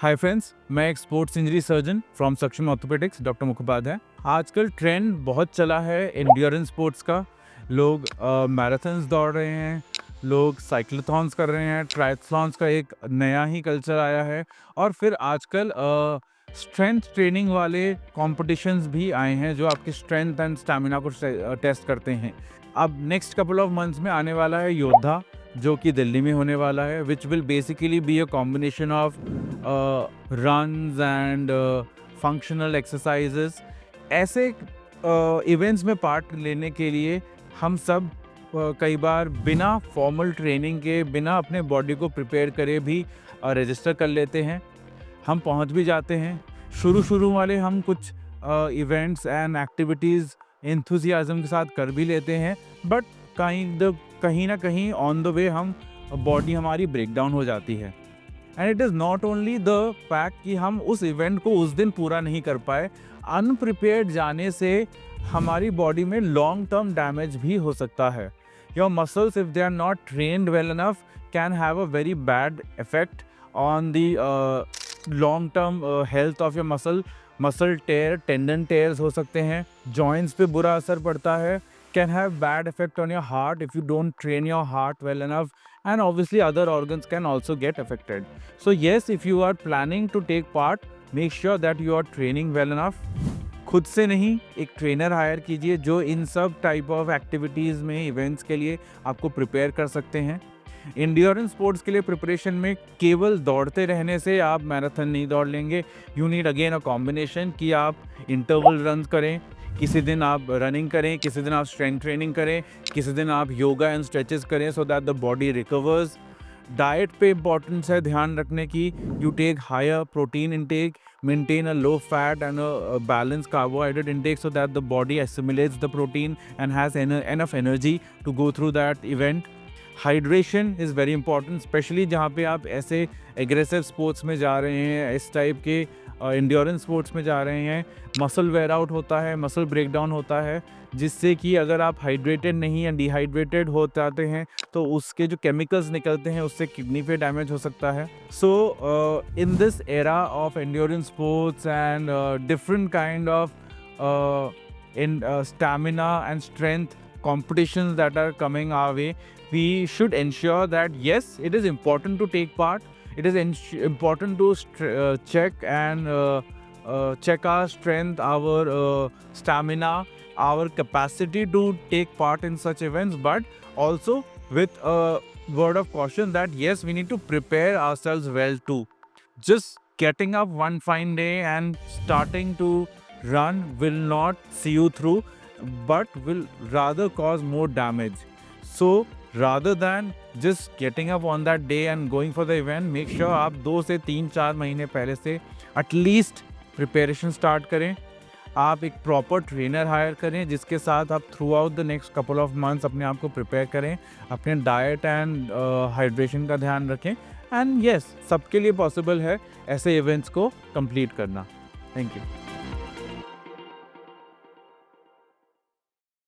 Hi friends, मैं एक sports injury surgeon from सक्षम ऑर्थोपेडिक्स डॉक्टर मुखोपाध्याय। आजकल ट्रेंड बहुत चला है एंड्योरेंस स्पोर्ट्स का। लोग मैराथन्स दौड़ रहे हैं, लोग साइक्लोथॉन्स कर रहे हैं, ट्रायथलॉन्स का एक नया ही कल्चर आया है। और फिर आजकल स्ट्रेंथ ट्रेनिंग वाले कॉम्पिटिशन्स भी आए हैं जो आपकी स्ट्रेंथ एंड स्टैमिना को टेस्ट करते हैं। अब नेक्स्ट कपल ऑफ मंथ्स में आने वाला है योद्धा, जो कि दिल्ली में होने वाला है, which will basically be a combination of runs and functional exercises। ऐसे इवेंट्स में पार्ट लेने के लिए हम सब कई बार बिना फॉर्मल ट्रेनिंग के, बिना अपने बॉडी को प्रिपेयर करे भी रजिस्टर कर लेते हैं। हम पहुंच भी जाते हैं। शुरू वाले हम कुछ इवेंट्स एंड एक्टिविटीज़ एंथुसियाज्म के साथ कर भी लेते हैं, बट कहीं ना कहीं ऑन द वे हम बॉडी हमारी ब्रेक डाउन हो जाती है। And it is not only the fact कि हम उस इवेंट को उस दिन पूरा नहीं कर पाए, अनप्रिपेयर्ड जाने से हमारी बॉडी में लॉन्ग टर्म डैमेज भी हो सकता है। Your muscles, if they are not trained well enough, can have a very bad effect on the long term health of your muscle tear, tendon tears हो सकते हैं, जॉइंट्स पे बुरा असर पड़ता है, can have bad effect on your heart if you don't train your heart well enough, and obviously other organs can also get affected. So yes, if you are planning to take part, make sure that you are training well enough. खुद से नहीं, एक trainer hire कीजिए जो इन सब type of activities में, events के लिए आपको प्रिपेयर कर सकते हैं। इंड्योरेंस स्पोर्ट्स के लिए प्रिपरेशन में केवल दौड़ते रहने से आप मैराथन नहीं दौड़ लेंगे। You need again a combination कि आप इंटरवल रन करें, किसी दिन आप रनिंग करें, किसी दिन आप स्ट्रेंथ ट्रेनिंग करें, किसी दिन आप योगा एंड स्ट्रेचेस करें, so that the body recovers. Diet पे इम्पॉर्टेंस है ध्यान रखने की। You take higher protein intake, maintain a low fat and a balance carbohydrate intake, so that the body assimilates the protein and has enough energy to go through that event. Hydration is very important, specially जहाँ पे आप ऐसे aggressive sports में जा रहे हैं, इस type के इंड्योरेंस स्पोर्ट्स में जा रहे हैं। मसल वेयर आउट होता है, मसल ब्रेक डाउन होता है, जिससे कि अगर आप हाइड्रेटेड नहीं या डिहाइड्रेटेड हो जाते हैं तो उसके जो केमिकल्स निकलते हैं उससे किडनी पे डैमेज हो सकता है। So in this era of endurance sports and different kind of in stamina and strength competitions that are coming our way, we should ensure that yes, it is important to take part. It is important to check and check our strength, our stamina, our capacity to take part in such events, but also with a word of caution that yes, we need to prepare ourselves well too. Just getting up one fine day and starting to run will not see you through, but will rather cause more damage. So rather than just getting up on that day and going for the event, make sure आप 2 से 3-4 महीने पहले से at least preparation start करें। आप एक proper trainer hire करें जिसके साथ आप through out the next couple of months अपने आप को प्रिपेयर करें, अपने डाइट एंड हाइड्रेशन का ध्यान रखें। एंड यस, सबके लिए पॉसिबल है ऐसे इवेंट्स को कंप्लीट करना। Thank you.